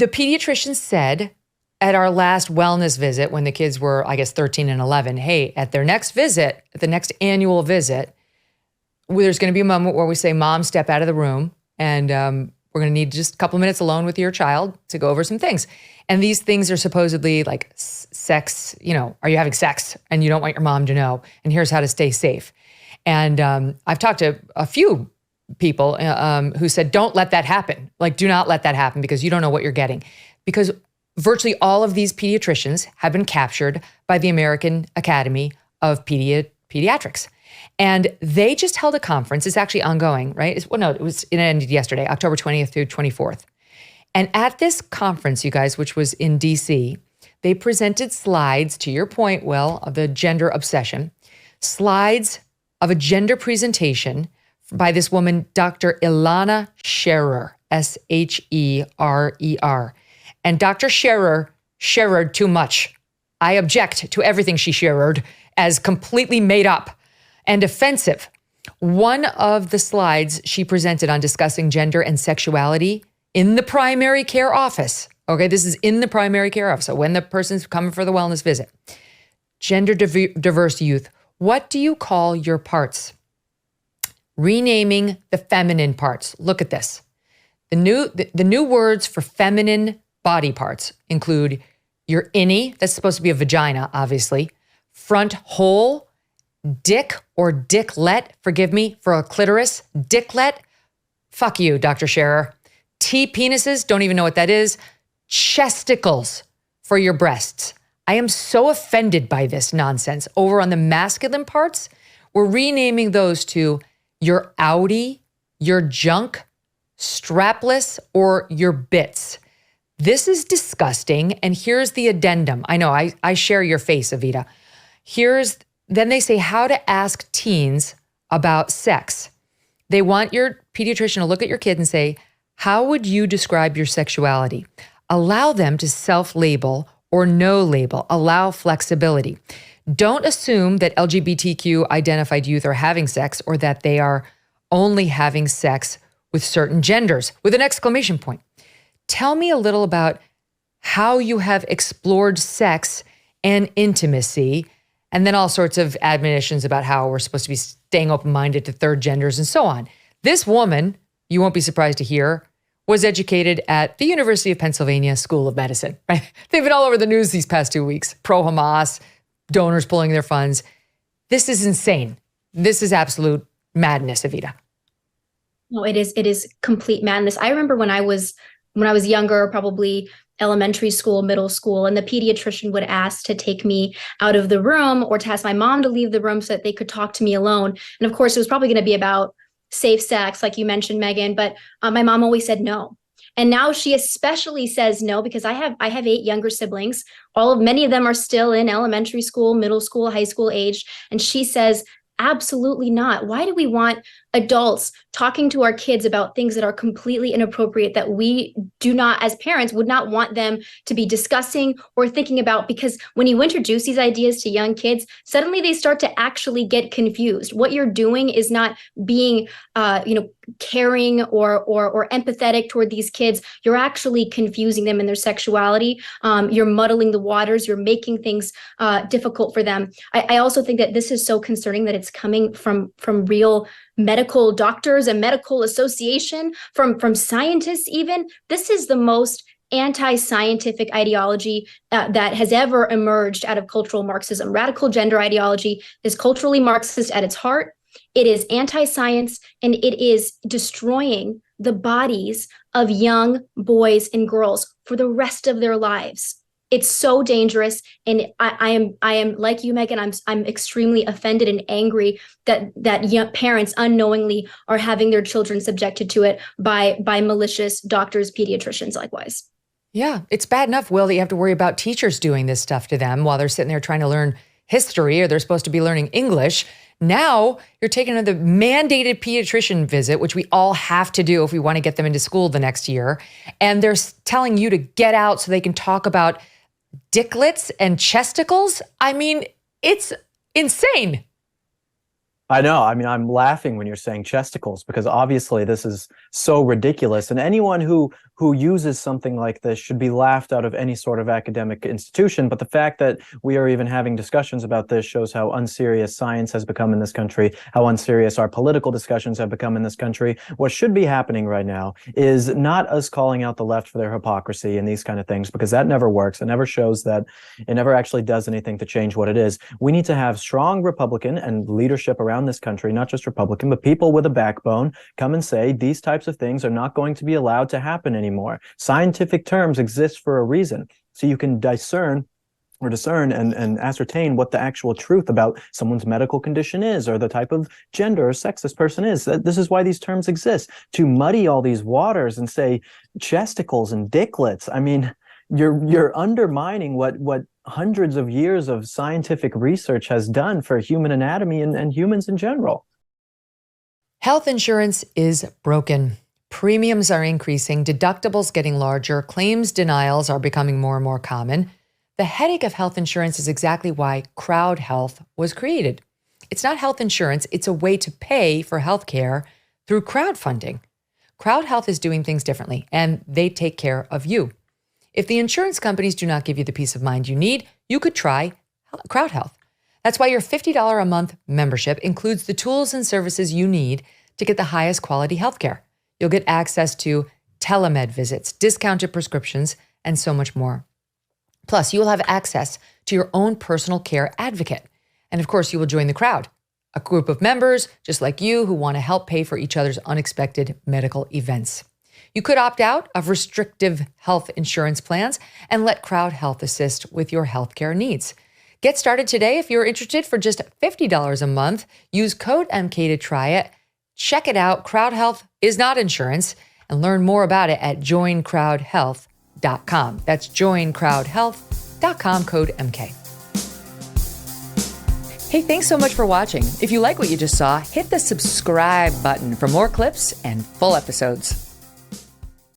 The pediatrician said at our last wellness visit when the kids were, I guess, 13 and 11, hey, at their next visit, at the next annual visit, there's going to be a moment where we say, Mom, step out of the room, and we're going to need just a couple minutes alone with your child to go over some things. And these things are supposedly like sex, are you having sex? And you don't want your mom to know. And here's how to stay safe. And I've talked to a few people who said, don't let that happen. Like, do not let that happen because you don't know what you're getting. Because virtually all of these pediatricians have been captured by the American Academy of Pediatrics. And they just held a conference. It's actually ongoing, right? It ended yesterday, October 20th through 24th. And at this conference, you guys, which was in DC, they presented slides, to your point, Will, of the gender obsession, slides of a gender presentation by this woman, Dr. Ilana Scherer, Scherer. And Dr. Scherer shared too much. I object to everything she shared as completely made up and offensive. One of the slides she presented on discussing gender and sexuality in the primary care office. Okay, this is in the primary care office. So when the person's coming for the wellness visit. Gender diverse youth. What do you call your parts? Renaming the feminine parts. Look at this. The new words for feminine body parts include your innie, that's supposed to be a vagina, obviously, front hole, dick or dicklet, forgive me for a clitoris, dicklet, fuck you, Dr. Scherer. T-penises, don't even know what that is. Chesticles for your breasts. I am so offended by this nonsense. Over on the masculine parts, we're renaming those to your outie, your junk, strapless, or your bits. This is disgusting, and here's the addendum. I know, I share your face, Evita. Then they say how to ask teens about sex. They want your pediatrician to look at your kid and say, how would you describe your sexuality? Allow them to self-label or no label. Allow flexibility. Don't assume that LGBTQ identified youth are having sex or that they are only having sex with certain genders, with an exclamation point. Tell me a little about how you have explored sex and intimacy, and then all sorts of admonitions about how we're supposed to be staying open-minded to third genders and so on. This woman, you won't be surprised to hear, was educated at the University of Pennsylvania School of Medicine. Right? They've been all over the news these past 2 weeks. Pro-Hamas, donors pulling their funds. This is insane. This is absolute madness, Evita. No, it is complete madness. I remember when I was younger, probably elementary school, middle school, and the pediatrician would ask to take me out of the room or to ask my mom to leave the room so that they could talk to me alone. And of course, it was probably going to be about safe sex, like you mentioned, Megyn, but my mom always said no. And now she especially says no because I have 8 younger siblings. Many of them are still in elementary school, middle school, high school age. And she says, absolutely not. Why do we want adults talking to our kids about things that are completely inappropriate that we do not, as parents, would not want them to be discussing or thinking about? Because when you introduce these ideas to young kids, suddenly they start to actually get confused. What you're doing is not being, caring or empathetic toward these kids. You're actually confusing them in their sexuality. You're muddling the waters. You're making things difficult for them. I also think that this is so concerning that it's coming from real medical doctors, a medical association, from scientists even. This is the most anti-scientific ideology that has ever emerged out of cultural Marxism. Radical gender ideology is culturally Marxist at its heart. It is anti-science, and it is destroying the bodies of young boys and girls for the rest of their lives. It's so dangerous, and I am like you, Megyn. I'm extremely offended and angry that young parents unknowingly are having their children subjected to it by malicious doctors, pediatricians, likewise. Yeah, it's bad enough, Will, that you have to worry about teachers doing this stuff to them while they're sitting there trying to learn history, or they're supposed to be learning English. Now you're taking another mandated pediatrician visit, which we all have to do if we want to get them into school the next year, and they're telling you to get out so they can talk about dicklets and chesticles. I mean, it's insane. I know. I mean, I'm laughing when you're saying chesticles because obviously this is so ridiculous. And anyone who who uses something like this should be laughed out of any sort of academic institution. But the fact that we are even having discussions about this shows how unserious science has become in this country, how unserious our political discussions have become in this country. What should be happening right now is not us calling out the left for their hypocrisy and these kind of things, because that never works. It never shows that, it never actually does anything to change what it is. We need to have strong Republican and leadership around this country, not just Republican, but people with a backbone, come and say these types of things are not going to be allowed to happen anymore. Scientific terms exist for a reason, so you can discern and ascertain what the actual truth about someone's medical condition is, or the type of gender or sex this person is. This is why these terms exist, to muddy all these waters and say chesticles and dicklets. I mean, you're undermining what hundreds of years of scientific research has done for human anatomy and humans in general. Health insurance is broken. Premiums are increasing, deductibles getting larger, claims denials are becoming more and more common. The headache of health insurance is exactly why Crowd Health was created. It's not health insurance, it's a way to pay for health care through crowdfunding. Crowd Health is doing things differently, and they take care of you. If the insurance companies do not give you the peace of mind you need, you could try Crowd Health. That's why your $50 a month membership includes the tools and services you need to get the highest quality healthcare. You'll get access to telemed visits, discounted prescriptions, and so much more. Plus, you will have access to your own personal care advocate. And of course, you will join the crowd, a group of members just like you who want to help pay for each other's unexpected medical events. You could opt out of restrictive health insurance plans and let Crowd Health assist with your healthcare needs. Get started today if you're interested for just $50 a month. Use code MK to try it. Check it out. Crowd Health is not insurance, and learn more about it at joincrowdhealth.com. That's joincrowdhealth.com, code MK. Hey, thanks so much for watching. If you like what you just saw, hit the subscribe button for more clips and full episodes.